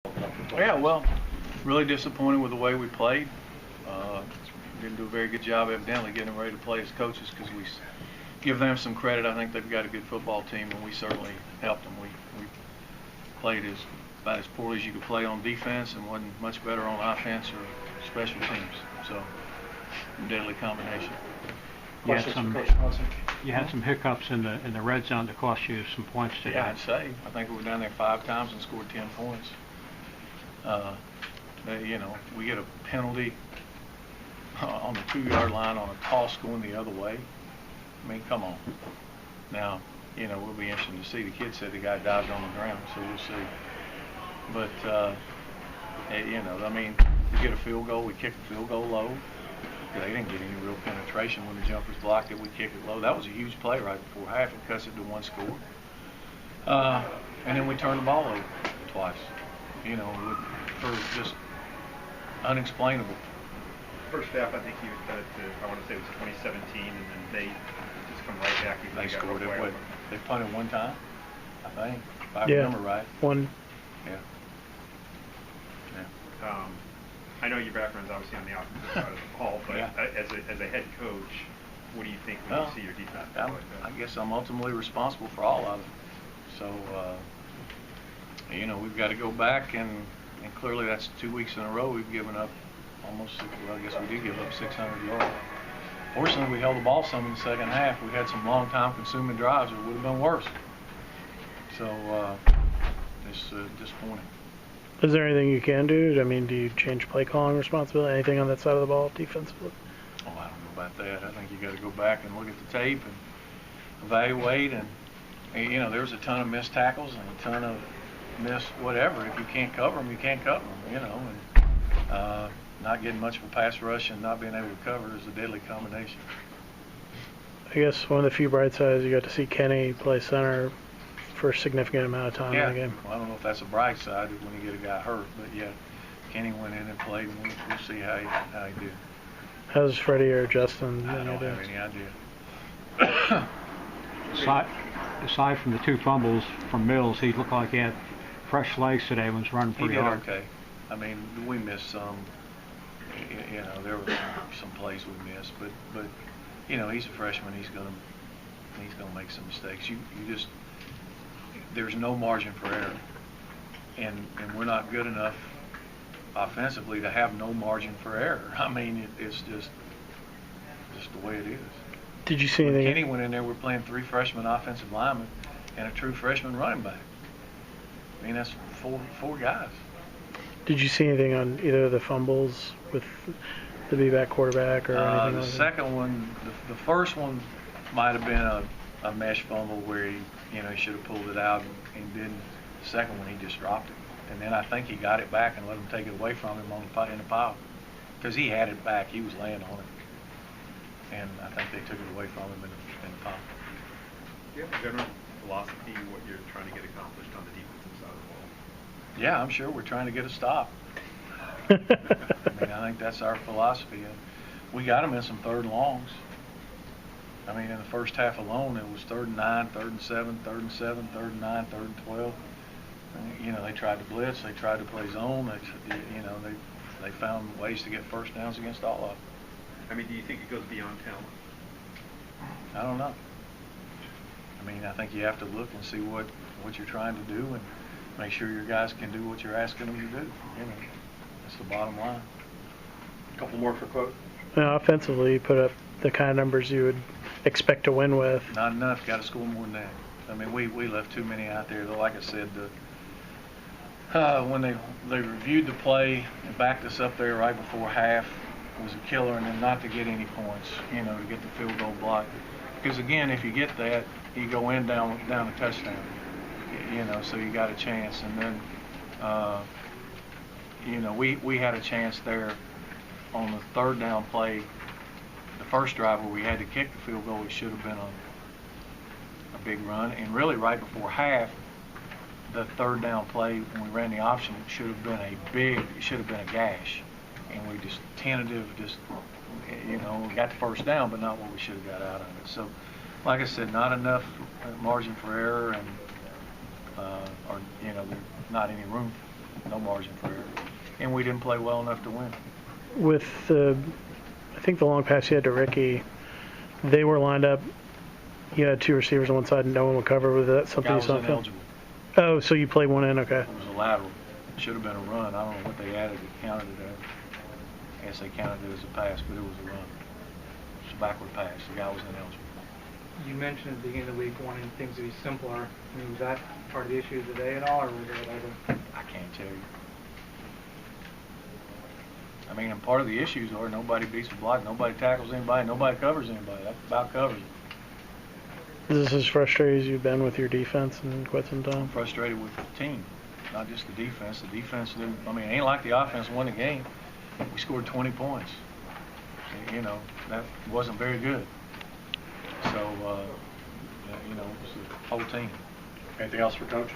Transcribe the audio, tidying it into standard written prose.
Yeah, well, really disappointed with the way we played. Uh, didn't do a very good job, evidently, getting them ready to play as coaches because we give them some credit. I think they've got a good football team, and we certainly helped them. We played about as poorly as you could play on defense and wasn't much better on offense or special teams. So, deadly combination. You had some hiccups in the red zone that cost you some points today. Yeah, I'd say. I think we were down there 5 times and scored 10 points. We get a penalty on the 2-yard line on a toss going the other way. I mean, come on. Now, we'll be interested to see. The kid said the guy dived on the ground, so we'll see. But, we get a field goal. We kick the field goal low. They didn't get any real penetration when the jumpers blocked it. We kicked it low. That was a huge play right before half. It cuts it to 1 score. And then we turned the ball over twice. For just unexplainable. First half, I think you cut it to, I want to say it was 2017, and then they just come right back. They scored it. They punted 1 time, I think, if I remember right. One. Yeah. I know your background's obviously on the offensive side of the ball, but yeah. as a head coach, what do you think when you see your defense play like that? I guess I'm ultimately responsible for all of it. So, we've got to go back, and clearly that's 2 weeks in a row we've given up I guess we did give up 600 yards. Fortunately, we held the ball some in the second half. We had some long time consuming drives. It would have been worse. So, it's disappointing. Is there anything you can do? I mean, do you change play calling responsibility? Anything on that side of the ball defensively? Oh, I don't know about that. I think you got to go back and look at the tape and evaluate. And there was a ton of missed tackles and a ton of missed whatever. If you can't cover them, you can't cover them. And not getting much of a pass rush and not being able to cover is a deadly combination. I guess one of the few bright sides, you got to see Kenny play center for a significant amount of time in the game. Well, I don't know if that's a bright side when you get a guy hurt, but yeah, Kenny went in and played, and we'll see how he did. How's Freddie or Justin? I don't have any idea. Aside from the 2 fumbles from Mills, he looked like he had fresh legs today and was running pretty hard. He did okay. I mean, we missed some. There were some plays we missed, but he's a freshman. He's gonna make some mistakes. You just there's no margin for error, and we're not good enough offensively to have no margin for error. I mean, it's just the way it is. Did you see anything? Kenny went in there. We're playing 3 freshman offensive linemen and a true freshman running back. I mean, that's four guys. Did you see anything on either of the fumbles with the B-back quarterback or anything? The second one, the first one might have been a mesh fumble where he should have pulled it out and didn't. The second one, he just dropped it. And then I think he got it back and let him take it away from him in the pile. Because he had it back. He was laying on it. And I think they took it away from him in the pile. Do you have a general philosophy what you're trying to get accomplished on the defensive side of the ball? Yeah, I'm sure we're trying to get a stop. I think that's our philosophy. We got them in some 3rd and longs. I mean, in the first half alone, it was 3rd and 9, 3rd and 7, 3rd and 7, 3rd and 9, 3rd and 12. They tried to blitz, they tried to play zone. They found ways to get first downs against all of them. I mean, do you think it goes beyond talent? I don't know. I mean, I think you have to look and see what you're trying to do and make sure your guys can do what you're asking them to do. That's the bottom line. A couple more for quote. Offensively, you put up the kind of numbers you would expect to win with. Not enough. Got to score more than that. I mean, we left too many out there. Though, like I said, when they reviewed the play and backed us up there right before half was a killer, and then not to get any points, to get the field goal block. Because again, if you get that, you go in down a touchdown. So you got a chance. And then, we had a chance there on the 3rd down play, the first drive where we had to kick the field goal. It should have been a big run. And really, right before half, the 3rd down play when we ran the option, it should have been a gash. And we just got the first down, but not what we should have got out of it. So, like I said, not enough margin for error, and there's not any room no margin for error. And we didn't play well enough to win. With the, I think the long pass you had to Ricky, they were lined up. You had two receivers on one side and no one would cover. Was that something Guy you was saw on film? ineligible. Oh, so you played one in, okay. It was a lateral. It should have been a run. I don't know what they added. It counted it as. I guess they counted it as a pass, but it was a run. It's a backward pass. The guy was ineligible. You mentioned at the beginning of the week wanting things to be simpler. I mean, was that part of the issue today at all, or was it whatever? I can't tell you. I mean, and part of the issues are nobody beats the block, nobody tackles anybody, nobody covers anybody. That about covers it. Is this as frustrated as you've been with your defense in quite some I'm time? frustrated with the team, not just the defense. The defense, I mean, it ain't like the offense won the game. We scored 20 points. You know, that wasn't very good. So, you know, it's the whole team. Anything else for Coach?